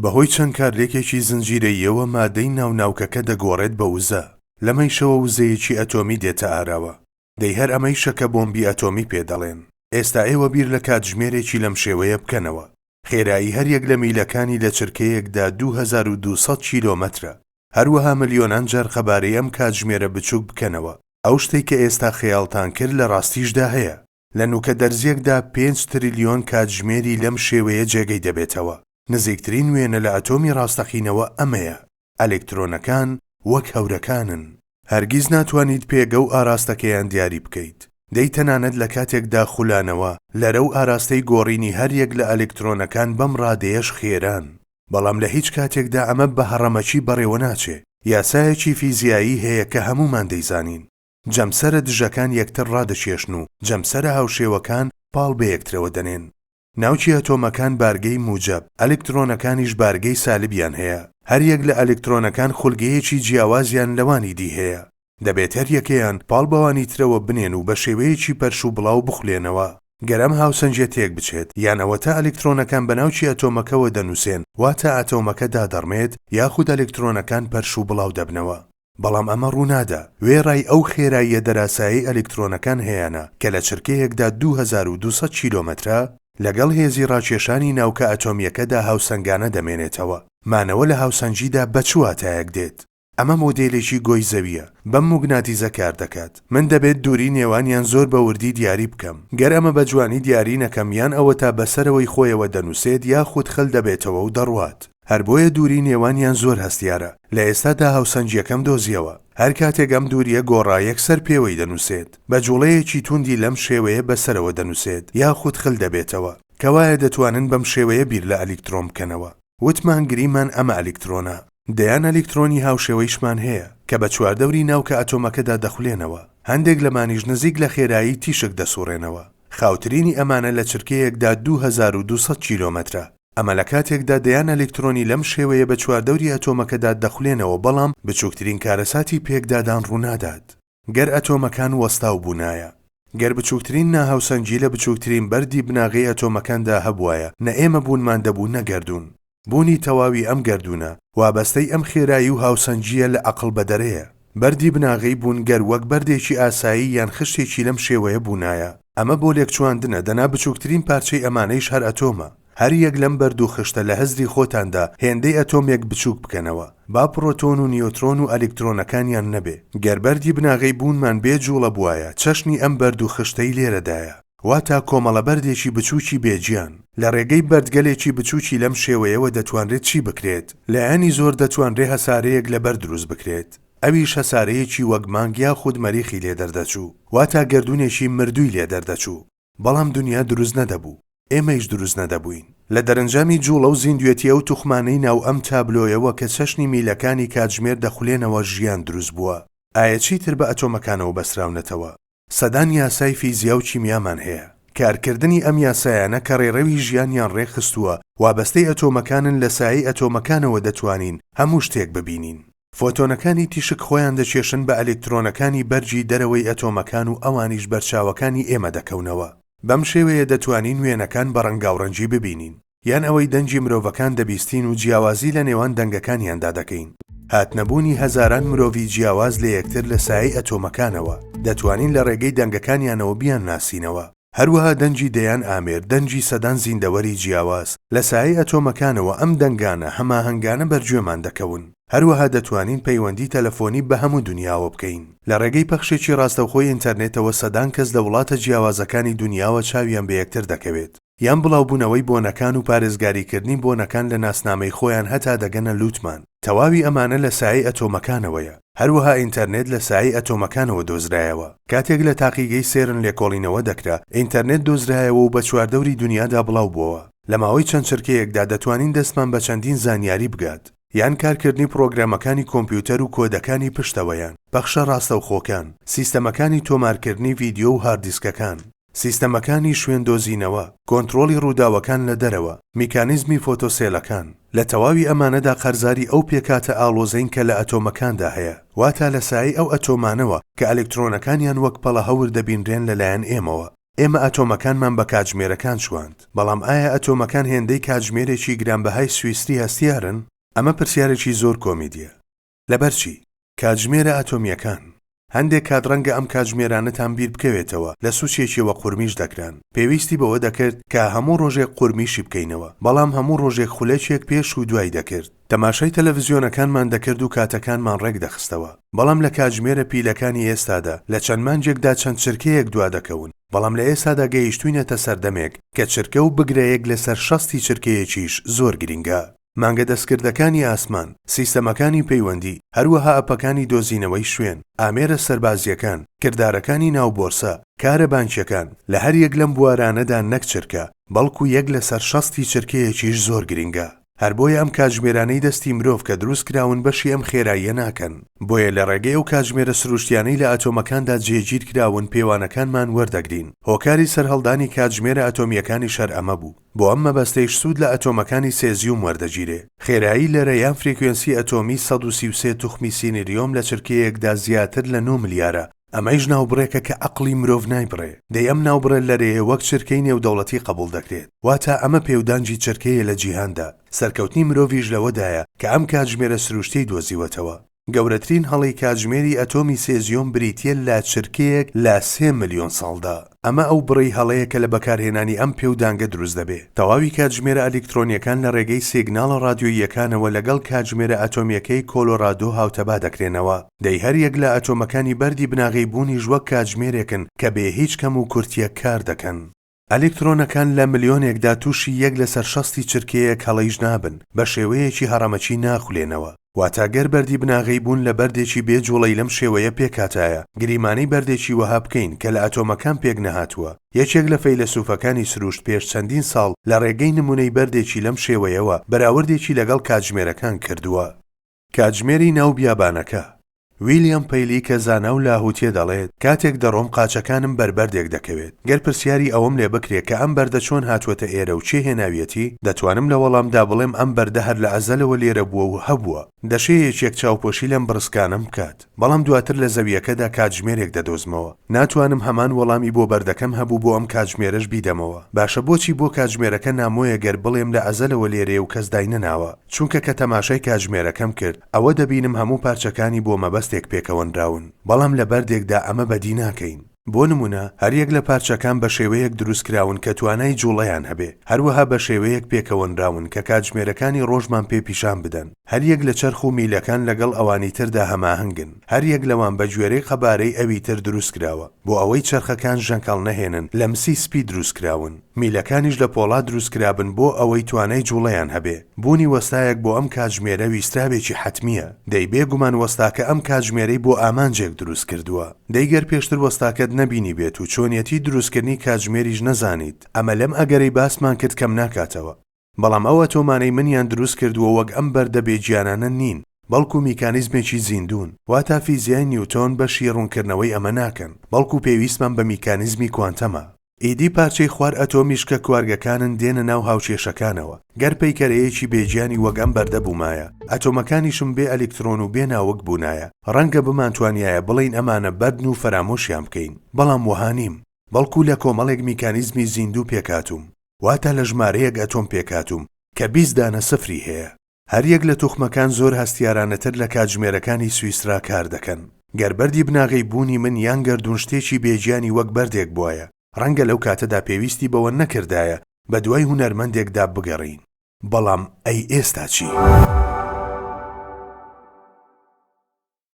بەهۆی چەند کارلێکێکی زنجیرەییەوە مادەی ناوناوکەکە دەگۆڕێت بە وزە. لەمەیشەوە وزەیەکی ئەتۆمی دێتە ئاراوە. دەی هەر ئەمەی شەکە بۆمبی ئەتۆمی پێدەڵێن. ئێستا ئێوە بیر لە کاتژمێرێکی لەم شێوەیە بکەنەوە. خێرایی هەر یەک لە میلەکانی لە چرکەیەکدا 2200 کیلۆمەترە. هەروەها ملیۆنان جار خەبارەی ئەم کاتژمێرە بچووک بکەنەوە. ئەو شتێک کە ئێستا خەیاڵتان کرد لە ڕاستیشدا هەیە. لە نوکە دەرزیەکدا 5 تریلیۆن کاتژمێری لەم شێوەیە جێگەی دەبێتەوە. نزیکترین وێنە لە ئەتۆمی ڕاستەقینەوە ئەمەیە. ئەلێکترۆنەکان وەک هەورەکانن. هەرگیز ناتوانیت پێگە و ئاراستەکەیان دیاری بکەیت. دەی تەنانەت لە کاتێکدا خولانەوە لەرەو ئاراستەی گۆڕینی هەر یەک لە ئەلێکترۆنەکان بەم ڕادەیەش خێران. بەڵام لە هیچ کاتێکدا ئەمە بە هەڕەمەچی بەڕێوە ناچێ. یاسایەکی فیزیایی هەیە کە هەمومان دەیزانین. جەمسەرە دژەکان یەکتر ڕادەچێشن و جەمسەرە هاوشێوەکان پاڵ بە یەکترەوە دەنێن. ناوچی ئەتۆمەکان بارگەی موجب، ئەلێکترۆنەکانیش بارگەی سالبیان هەیە. هەر یەک لە ئەلێکترۆنەکان خولگەیەکی جیاوازیان لەوانی دی هەیە. دەبێت هەر یەکەیان پاڵ بەوانی ترەوە بنێن و بە شێوەیەکی پەرش و بڵاو بخولێنەوە. گەرەم هاوسەنجە تێک بچێت یانەوە تا ئەلێکترۆنەکان بەناوچی ئەتۆمەکەوە دەنووسێن واتە ئەتۆمەکە دادەڕمێت یاخود ئەلێکترۆنەکان پەرش و بڵاو دەبنەوە. بەڵام ئەمە ڕوونادا. وێڕای ئەو خێراییە دەراسایی ئەلێکترۆنەکان هەیەنە کە لە چرکەیەکدا 2200 کیلۆمەترە لەگەڵ هێزی ڕاکێشانی ناوکە ئەتۆمیەکەدا هاوسەنگانە دەمێنێتەوە. مانەوە لە هاوسەنجیدا بە چ واتایەک دێت؟ ئەمە مۆدێلێکی گۆی زەویە. بەم موگناتیزە کار دەکات. من دەبێت دووری نێوانیان زۆر بە وردی دیاری بکەم. گەر ئەمە بە جوانی دیاری نەکەم یان ئەوە تا بەسەرەوەی خۆیەوە دەنووسێت یاخود خل دەبێتەوە و دەڕوات. هەر بۆیە دووری نێوانیان زۆر هەستیارە. لە ئێستادا هاوسەنجیەکەم دۆزیەوە. هەر کاتێک ئەم دووریە گۆڕایەک سەر پێوەی دەنووسێت بە جوڵەیەکی توندی لەم شێوەیە بەسەرەوە دەنووسێت یاخود خل دەبێتەوە. کەوایە دەتوانن بەم شێوەیە بیر لە ئەلێکترۆن بکەنەوە. وتمان گریمان ئەمە ئەلێکترۆنە. دەیان ئەلێکترۆنی هاوشێوەیشمان هەیە کە بە چواردەوری ناوکە ئەتۆمەکەدا دەخولێنەوە. هەندێک لەمانیش نزیک لە خێرایی تیشک دەسوڕێنەوە. خاوترینی ئەمانە لە چرکەیەکدا 2200 کیلۆمەترە. ئەمە لە کاتێکدا دەیان ئەلێکترۆنی لەم شێوەیە بە چواردەوری ئەتۆمەکەدا دەخولێنەوە بەڵام بچووکترین کارەساتی پێکدادان ڕوونادات. گەر ئەتۆمەکان وەستاو بوونایە. گەر بچووکترین ناهاوسەنجی لە بچووکترین بەردی بناغی ئەتۆمەکاندا هەبوایە نە ئێمە بوونمان دەبوو نەگەردوون. بوونی تەواوی ئەم گەردوونە وابەستەی ئەم خێرایی و هاوسەنجیە لە عەقڵ بەدەرەیە. بەردی بناغی بوون گەر وەک بەردێکی ئاسایی یان خشتێکی لەم شێوەیە بوونایە. ئەمە بۆ لێکچواندنە دەنا بچووکترین پارچەی ئەمانەیش هەر ئەتۆمە. هەر یەک لەم بەرد و خشتە لە هەزری خۆتاندا هێندەی ئەتۆمێک بچووک بکەنەوە. با پرۆتۆن و نیۆترۆن و ئەلێکترۆنەکانیان نەبێ. گەر بەردی بناغی بوونمان بێ جوڵە بوایە چەشنی ئەم بەرد و خشتەی لێرەدایە. واتا کۆمەڵە بەردێکی بچووکی بێجیان لە ڕێگەی بەردگەلێکی بچووکی لەم شێوەیەوە دەتوانرێت چی بکرێت؟ لایەنی زۆر دەتوانرێ هەسارەیەک لە بەر دروست بکرێت. ئەویش هەسارەیەکی وەک مانگ یاخود مەریخی لێ دەردەچوو. واتا گەردوونێکی مردووی لێ دەردەچوو. بەڵام دنیا دروست نەدەبوو. ئێمەیش دروست نەدەبووین. لە دەرەنجامی جوڵە و زیندوێتیە و توخمانەی ناو ئەم تابلۆیەوە کە چەشنی میلەکانی کاتژمێر دەخولێنەوە ژیان دروست بووە. ئایا چیتر بە ئەتۆمەکانەوە بەسراونەتەوە؟ سەدان یاسای فیزیا و کیمیامان هەیە. کارکردنی ئەم یاسایانە کە ڕێڕەوی ژیانیان ڕێخستووە وابەستەی ئەتۆمەکانن لە سایەی ئەتۆمەکانەوە دەتوانین هەموو شتێک ببینین. فۆتۆنەکانی تیشک خۆیان دەچێشن بە ئەلێکترۆنەکانی بەرجی دەرەوەی ئەتۆمەکان و ئەوانیش بەرچاوەکانی ئێمە دەکەونەوە. بەم شێوەیە دەتوانین وێنەکان بە ڕەنگاوڕەنگی ببینین یان ئەوەی دەنجی مرۆڤەکان دەبیستین و جیاوازی لە نێوان دەنگەکانیاندا دەکەین. هاتنەبوونی هەزاران مرۆڤی جیاواز لە یەکتر لە سایەی ئەتۆمەکانەوە دەتوانین لە ڕێگەی دەنگەکانیانەوە بیان ناسینەوە. هەروەها دەنجی دەیان ئامێر دەنجی سەدان زیندەوەری جیاواز لە سایەی ئەتۆمەکانەوە ئەم دەنگانە هەماهەنگانە بەرگوێمان دەکەون. هەروەها دەتوانین پەیوەندی تەلەفۆنی بە هەموو دنیاوە بکەین. لە ڕێگەی پەخشێکی ڕاستەوخۆی ئینتەرنێتەوە سەدان کەس لە وڵاتە جیاوازەکانی دنیاوە چاویان بە یەکتر دەکەوێت. یان بڵاوبوونەوەی بۆنەکان و پارێزگاریکردنی بۆنەکان لە ناسنامەی خۆیان هەتا دەگەنە لوتمان. تەواوی ئەمانە لە سایەی ئەتۆمەکانەوەیە. هەروەها ئینتەرنێت لە سایەی ئەتۆمەکانەوە دۆزرایەوە. کاتێک لە تاقیگەی سێرن لێکۆڵینەوە دەکرا ئینتەرنێت دۆزرایەوە و بە چواردەوری دنیادا بڵاو بووەوە. لە ماوەی چەند چرکەیەکدا دەتوانین دەستمان بە چەندین زانیاری بگات. یان کارکردنی پرۆگرامەکانی کۆمپیوتەر و کۆدەکانی پشتەوەیان، بەخشە ڕاستەوخۆکان، سیستەمەکانی تۆمارکردنی ڤیدیۆ و هاردیسکەکان، سیستەمەکانی شوێندۆزینەوە، کۆنتڕۆلی ڕووداوەکان لە دەرەوە، میکانیزمی فۆتۆسێلەکان. لە تەواوی ئەمانەدا قەرزاری ئەو پێکاتە ئاڵۆزەین کە لە ئەتۆمەکاندا هەیە. واتە لە سایەی ئەو ئەتۆمانەوە کە ئەلێکترۆنەکانیان وەک پەڵە هەور دەبینرێن لەلایەن ئێمەوە. ئێمە ئەتۆمەکانمان بە کاتژمێرەکان شواند، بەڵام ئایا ئەتۆمەکان هێندەی کاتژمێرێکی گرانبەهای سویستی هەستیارن؟ ئەمە پرسیارێکی زۆر کۆمیدیە. لەبەرچی؟ کاتژمێرە ئەتۆمیەکان هەندێک کات ڕەنگە ئەم کاتژمێرانەتان بیر بکەوێتەوە لە سوچێکیەوە قورمیش دەکران. پێویستی بەوە دەکرد کە هەموو ڕۆژێک قورمیشی بکەینەوە، بەڵام هەموو ڕۆژێک خولەکێک پێش و دوای دەکرد. تەماشای تەلەڤیزیۆنەکانمان دەکرد و کاتەکانمان ڕێک دەخستەوە. بەڵام لە کاتژمێرە پیلەکانی ئێستادا لە چەند مانجێکدا چەند چرکەیەک دوا دەکەون. بەڵام لە ئێستادا گەیشتوینەتە سەردەمێک کە چرکە و بگرەیەک لەسەر 60 چرکەیەکیش زۆر گرینگە. مانگە دەستکردەکانی ئاسمان، سیستەمەکانی پەیوەندی، هەروەها ئەپەکانی دۆزینەوەی شوێن، ئامێرە سەربازیەکان، کردارەکانی ناوبۆرسە، کارە بانکیەکان لە هەر یەک لەم بوارانەدا نەک چرکە، بەڵکو یەک لەسەر 60 چرکەیەکیش زۆر گرینگە. هەر بۆیە ئەم کاتژمێرانەی دەستی مرۆڤ کە دروست کراون بەشی ئەم خێراییە ناکەن. بۆیە لە ڕێگەی ئەو کاتژمێرە سروشتیانەی لە ئەتۆمەکاندا جێگیر کراون پێوانەکانمان وەردەگرین. هۆکاری سەرهەڵدانی کاتژمێرە ئەتۆمیەکانی شەر ئەمە بوو. بۆ ئەم مەبەستەیش سوود لە ئەتۆمەکانی سێزیوم وەردەگیرێ. خێرایی لەرە یان فرێکوێنسی ئەتۆمی 133 توخمی سینیریۆم لە چرکەیەکدا زیاتر لە 9 ملیارە. ئەمەش ناوبڕێکە کە عەقڵی مرۆڤ نایبڕێ. دەی ئەم ناوبڕە لەرەیە وەک چرکەی نێودەوڵەتی قبول دەکرێت. واتە ئەمە پێودانجی چرکەیە لە جیهاندا. سەرکەوتنی مرۆڤیش لەوەدایە کە ئەم کاتژمێرە سروشتەی دۆزیوەتەوە. گەورەترین هەڵی کاتژمێری ئەتۆمی سێزیۆم بریتیە لە چرکەیەک لە 3 ملیۆن ساڵدا. ئەمە ئەو بڕی هەڵەیە کە لە بەکارهێنانی ئەم پێودانگە دروست دەبێت. تەواوی کاتژمێرە ئەلکترۆنیەکان لە ڕێگەی سیگناڵە رادیۆییەکانەوە لەگەڵ کاتژمێرە ئەتۆمیەکەی کۆلۆرادۆ هاوتەبا دەکرێنەوە. دەی هەر یەک لە ئەتۆمەکانی بەردی بناغی بوونیش وەک کاتژمێرێکن کە بێ هیچ کەم و کورتیە کار دەکەن. ئەلکترۆنەکان لە ملیۆنێکدا تووشی یەک لەسەر 60 چرکەیەک هەڵەیش نابن، بە شێوەیەکی هەڕەمەچی ناخولێنەوە. واتاگەر بەردی بناغی بوون لە بەردێکی بێجوڵەی لەم شێوەیە پێکاتایە، گریمانەی بەردێکی وەها بکەین کە لە ئەتۆمەکان پێک نەهاتووە. یەکێک لە فەیلسوفەکانی سروشت پێش چەندین ساڵ لە ڕێگەی نمونەی بەردێکی لەم شێوەیەوە بەراوردێکی لەگەڵ کاتژمێرەکان کردووە. کاتژمێری ناو بیابانەکە. ویلیام پەیلی کە زانا و لاهوتیە دەڵێت کاتێک دەڕۆم قاچەکانم بەربەردێک دەکەوێت. گەر پرسیاری ئەوەم لێ بکرێت کە ئەم بەردە چۆن هاتووەتە ئێرە و چێ هێناویەتی، دەتوانم لە وەڵامدا بڵێم ئەم بەردە هەر لە ئەزەلەوە لێرە بووە و هەبووە. دەشەیەکێک چاوپۆشی لەم بڕسکانم بکات، بەڵام دواتر لە زەویەکەدا کاتژمێرێک دەدۆزمەوە. ناتوانم هەمان وەڵامی بۆ بەردەکەم هەبوو بۆ ئەم کاتژمێرەش بیدەمەوە. باشە بۆچی بۆ کاتژمێرەکە نامۆیە گەر بڵێم لە ئەزەلەوە لێرێ و کەس دای نەناوە؟ چونکە کە تەماشای کاتژمێرەکەم کرد ئەوە دەبینم هەموو پارچەکانی بۆ مەبەستێک پێکەوەنراون، بەڵام لە بەردێکدا ئەمە بەدی ناکەین. بۆ نمونە هەر یەک لە پارچەکان بە شێوەیەک دروست کراون کە توانای جوڵەیان هەبێ، هەروەها بە شێوەیەک پێکەوەنراون کە کاتژمێرەکانی ڕۆژمان پێ پیشان بدەن. هەر یەک لە چەرخ و میلەکان لەگەڵ ئەوانی تردا هەماهەنگن. هەر یەک لەوان بە گوێرەی قەبارەی ئەوی تر دروست کراوە بۆ ئەوەی چەرخەکان ژەنکەڵ نەهێنن. لە مسی سپی دروست کراون. میلەکانیش لە پۆڵا دروست کرابن بۆ ئەوەی توانای جوڵەیان هەبێ. بوونی وەستایەک بۆ ئەم کاتژمێرە ویسترابێکی حتمیە. دەی بێگومان وەستاکە ئەم کاتژمێرەی بۆ ئامانجێک دروست کردووە. دەیگەر پێشتر وەستاکەت نەبینی بێت و چۆنیەتی دروستکردنی کاتژمێریش نەزانیت، ئەمە لەم ئەگەرەی باسمان کرد کەم ناکاتەوە. بەڵام ئەوە تۆمانەی منیان دروست کردووە وەک ئەم بەردە بێجیانانە نین، بەڵکو میکانیزمێکی زیندون. واتە فیزیای نیوتۆن بەشی ڕوونکردنەوەی ئەمە ناکەن، بەڵکو پێویستمان بە میکانیزمی کوانتەمە. ئیدی پارچەی خوار ئەتۆمیش کە کوارگەکانن دێنە ناو هاوچێشەکانەوە. گەر پەیکەرەیەکی بێجیانی وەک ئەم بەردە بوومایە، ئەتۆمەکانیشم بێ ئەلکترۆن و بێ ناوەک بوونایە، ڕەنگە بمانتوانیایە بڵین ئەمانە بەردن و فەرامۆشیان بکەین. بەڵام وەها نیم، بەڵکو لە کۆمەڵێک میکانیزمی زیندوو پێکاتوم. واتە لە ژمارەیەک ئەتۆم پێکاتوم کە 20 دانە سفری هەیە. هەر یەک لە توخمەکان زۆر هەستیارانەتر لە کاتژمێرەکانی سویسرا کار دەکەن. گەر بەردی بناغی بوونی من یان گەردوون شتێکی بێجیانی وەک بەردێک بووایە، ڕەنگە لەو کاتەدا پێویستی بەوە نەکردایە بە دوای هونەرمەندێکدا بگەڕین. بەڵام ئەی ئێستا چی؟